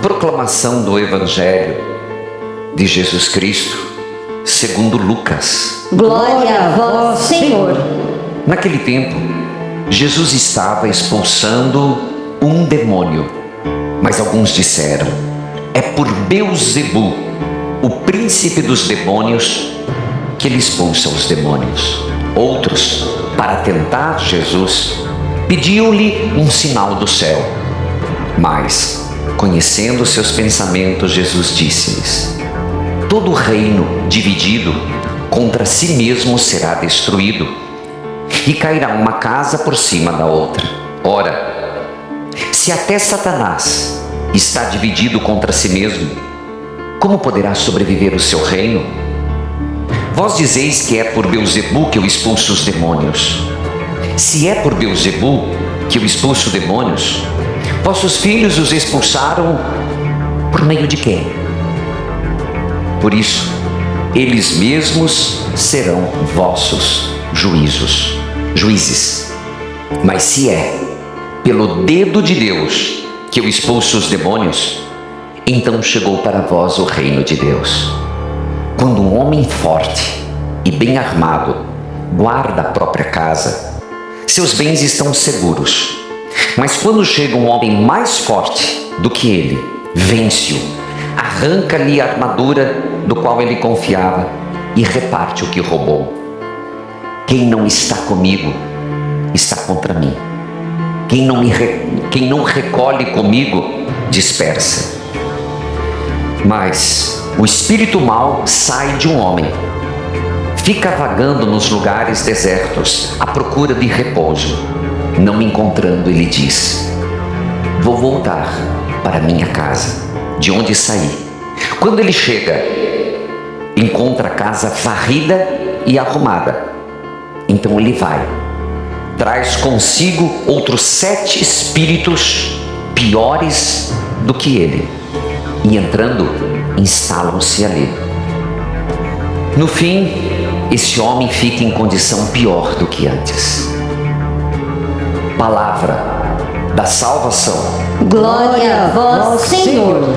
Proclamação do Evangelho de Jesus Cristo, segundo Lucas. Glória a vós, Senhor. Naquele tempo, Jesus estava expulsando um demônio, mas alguns disseram: é por Beelzebu, o príncipe dos demônios, que ele expulsa os demônios. Outros, para tentar Jesus, pediam-lhe um sinal do céu. Mas, conhecendo seus pensamentos, Jesus disse-lhes: todo reino dividido contra si mesmo será destruído, e cairá uma casa por cima da outra. Ora, se até Satanás está dividido contra si mesmo, como poderá sobreviver o seu reino? Vós dizeis que é por Beelzebu que eu expulso os demônios. Se é por Beelzebu que eu expulso demônios, vossos filhos os expulsaram por meio de quem? Por isso, eles mesmos serão vossos juízes. Mas se é pelo dedo de Deus que eu expulso os demônios, então chegou para vós o reino de Deus. Quando um homem forte e bem armado guarda a própria casa, seus bens estão seguros. Mas quando chega um homem mais forte do que ele, vence-o, arranca-lhe a armadura do qual ele confiava e reparte o que roubou. Quem não está comigo está contra mim. Quem não recolhe comigo dispersa. Mas o espírito mau sai de um homem, fica vagando nos lugares desertos à procura de repouso. Não me encontrando, ele diz: vou voltar para minha casa, de onde saí. Quando ele chega, encontra a casa varrida e arrumada. Então ele vai, traz consigo outros 7 espíritos piores do que ele, e entrando, instalam-se ali. No fim, esse homem fica em condição pior do que antes. Palavra da salvação. Glória a vós, Senhor.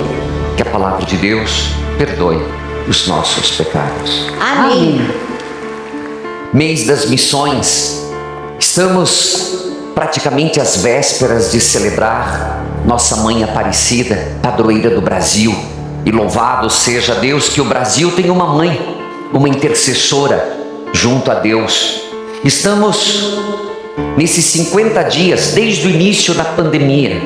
Que a palavra de Deus perdoe os nossos pecados. Amém. Mês das missões. Estamos praticamente às vésperas de celebrar Nossa Mãe Aparecida, padroeira do Brasil. E louvado seja Deus que o Brasil tem uma mãe, uma intercessora junto a Deus. Estamos nesses 50 dias, desde o início da pandemia,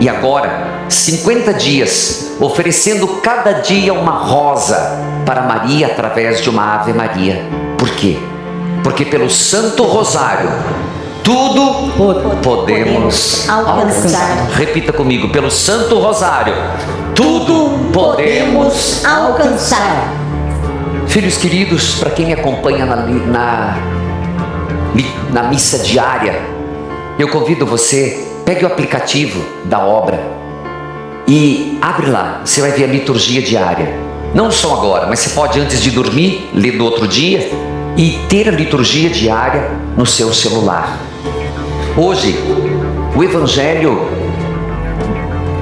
e agora, 50 dias, oferecendo cada dia uma rosa para Maria através de uma Ave Maria. Por quê? Porque pelo Santo Rosário, tudo podemos alcançar. Repita comigo: pelo Santo Rosário, tudo podemos alcançar. Filhos queridos, para quem me acompanha na missa diária, eu convido você, pegue o aplicativo da obra e abre lá, você vai ver a liturgia diária. Não só agora, mas você pode, antes de dormir, ler do outro dia e ter a liturgia diária no seu celular. Hoje, o Evangelho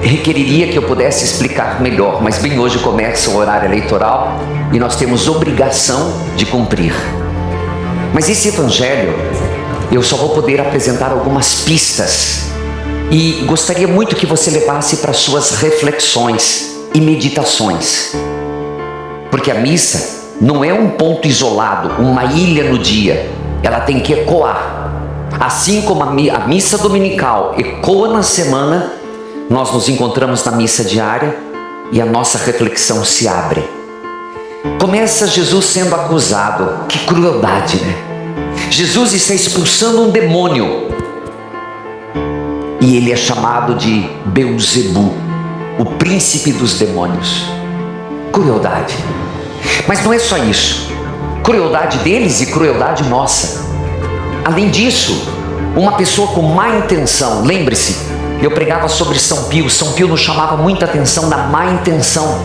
requeriria que eu pudesse explicar melhor, mas bem hoje começa o horário eleitoral e nós temos obrigação de cumprir. Mas esse Evangelho, eu só vou poder apresentar algumas pistas e gostaria muito que você levasse para suas reflexões e meditações, porque a missa não é um ponto isolado, uma ilha no dia, ela tem que ecoar. Assim como a missa dominical ecoa na semana, nós nos encontramos na missa diária e a nossa reflexão se abre. Começa Jesus sendo acusado. Que crueldade, né? Jesus está expulsando um demônio e ele é chamado de Beelzebu, o príncipe dos demônios. Crueldade. Mas não é só isso. Crueldade deles e crueldade nossa. Além disso, uma pessoa com má intenção. Lembre-se, eu pregava sobre São Pio. São Pio nos chamava muita atenção na má intenção.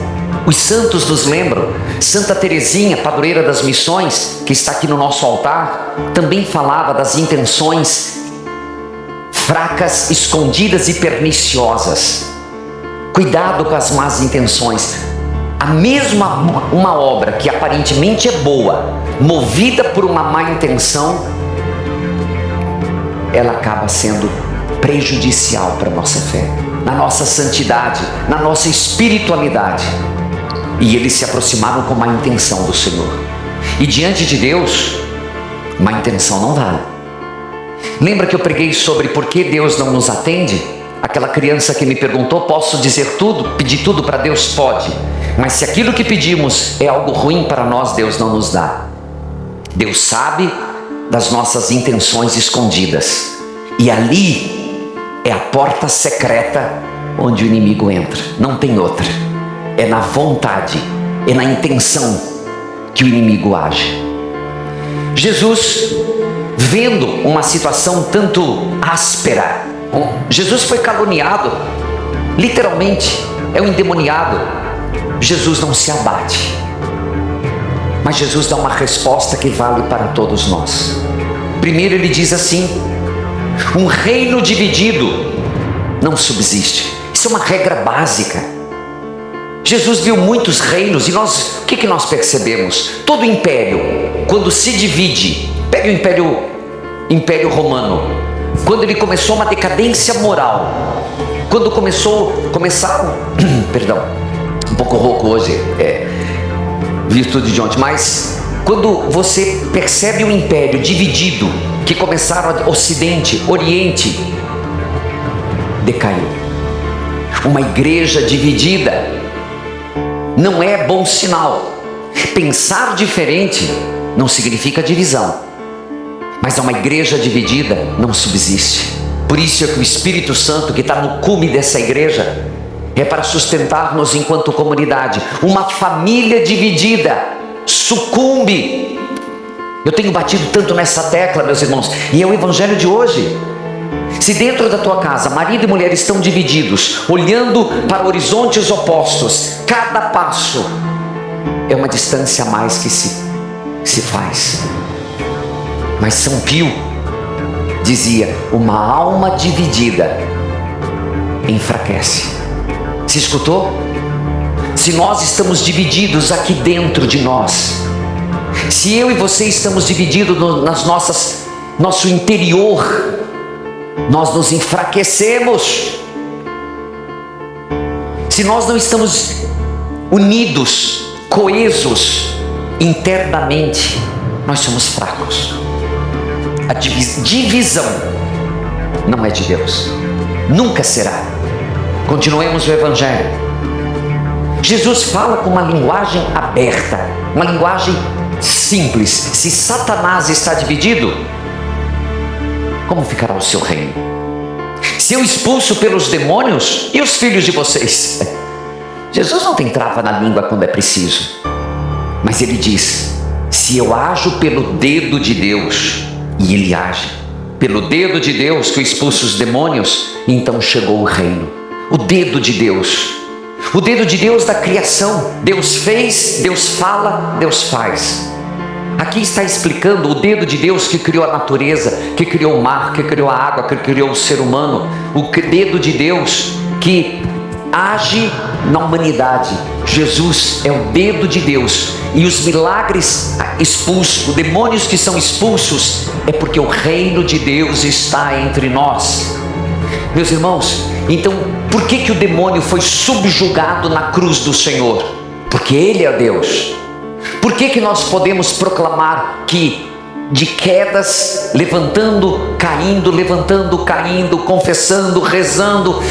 Os santos nos lembram. Santa Teresinha, padroeira das missões, que está aqui no nosso altar, também falava das intenções fracas, escondidas e perniciosas. Cuidado com as más intenções. A mesma uma obra que aparentemente é boa, movida por uma má intenção, ela acaba sendo prejudicial para a nossa fé, na nossa santidade, na nossa espiritualidade. E eles se aproximaram com má intenção do Senhor. E diante de Deus, má intenção não vale. Lembra que eu preguei sobre por que Deus não nos atende? Aquela criança que me perguntou: posso dizer tudo, pedir tudo para Deus? Pode. Mas se aquilo que pedimos é algo ruim para nós, Deus não nos dá. Deus sabe das nossas intenções escondidas. E ali é a porta secreta onde o inimigo entra. Não tem outra. É na vontade, é na intenção que o inimigo age. Jesus, vendo uma situação tanto áspera, Jesus foi caluniado, literalmente, é um endemoniado. Jesus não se abate, mas Jesus dá uma resposta que vale para todos nós. Primeiro ele diz assim: um reino dividido não subsiste. Isso é uma regra básica. Jesus viu muitos reinos e o que nós percebemos? Todo império, quando se divide, pega o Império Romano, quando ele começou uma decadência moral, quando começaram, perdão, um pouco rouco hoje, virtude de ontem, mas quando você percebe um império dividido, que começaram Ocidente, Oriente, decaiu. Uma igreja dividida não é bom sinal. Pensar diferente não significa divisão, mas uma igreja dividida não subsiste. Por isso é que o Espírito Santo, que está no cume dessa igreja, é para sustentar-nos enquanto comunidade. Uma família dividida sucumbe. Eu tenho batido tanto nessa tecla, meus irmãos, e é o evangelho de hoje. Se dentro da tua casa marido e mulher estão divididos, olhando para horizontes opostos, cada passo é uma distância a mais que se faz. Mas São Pio dizia: uma alma dividida enfraquece. Se escutou? Se nós estamos divididos aqui dentro de nós, se eu e você estamos divididos nosso interior, nós nos enfraquecemos. Se nós não estamos unidos, coesos internamente, nós somos fracos. A divisão não é de Deus, nunca será. Continuemos o evangelho. Jesus fala com uma linguagem aberta, uma linguagem simples. Se Satanás está dividido, como ficará o seu reino? Se eu expulso pelos demônios, e os filhos de vocês? Jesus não tem trava na língua quando é preciso, mas ele diz: se eu ajo pelo dedo de Deus, e ele age pelo dedo de Deus que eu expulso os demônios, então chegou o reino. O dedo de Deus, o dedo de Deus da criação. Deus fez, Deus fala, Deus faz. Aqui está explicando o dedo de Deus que criou a natureza, que criou o mar, que criou a água, que criou o ser humano. O dedo de Deus que age na humanidade. Jesus é o dedo de Deus. E os milagres expulsos, os demônios que são expulsos, é porque o reino de Deus está entre nós. Meus irmãos, então por que o demônio foi subjugado na cruz do Senhor? Porque Ele é Deus. Por que nós podemos proclamar que de quedas, levantando, caindo, confessando, rezando,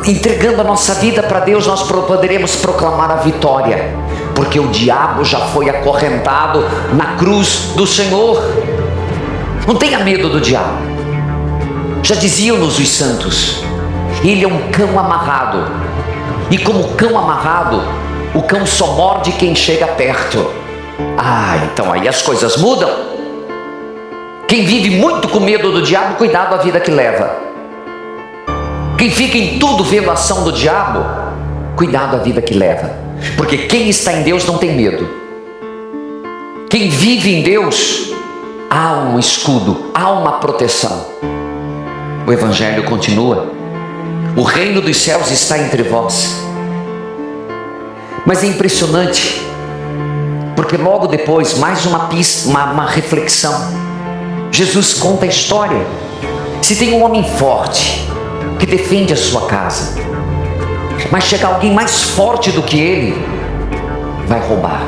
entregando a nossa vida para Deus, nós poderemos proclamar a vitória? Porque o diabo já foi acorrentado na cruz do Senhor. Não tenha medo do diabo. Já diziam-nos os santos, ele é um cão amarrado, e como cão amarrado, o cão só morde quem chega perto. Então aí as coisas mudam. Quem vive muito com medo do diabo, cuidado a vida que leva. Quem fica em tudo vendo a ação do diabo, cuidado a vida que leva. Porque quem está em Deus não tem medo. Quem vive em Deus, há um escudo, há uma proteção. O evangelho continua. O reino dos céus está entre vós. Mas é impressionante, porque logo depois, mais uma reflexão. Jesus conta a história. Se tem um homem forte que defende a sua casa, mas chega alguém mais forte do que ele, vai roubar.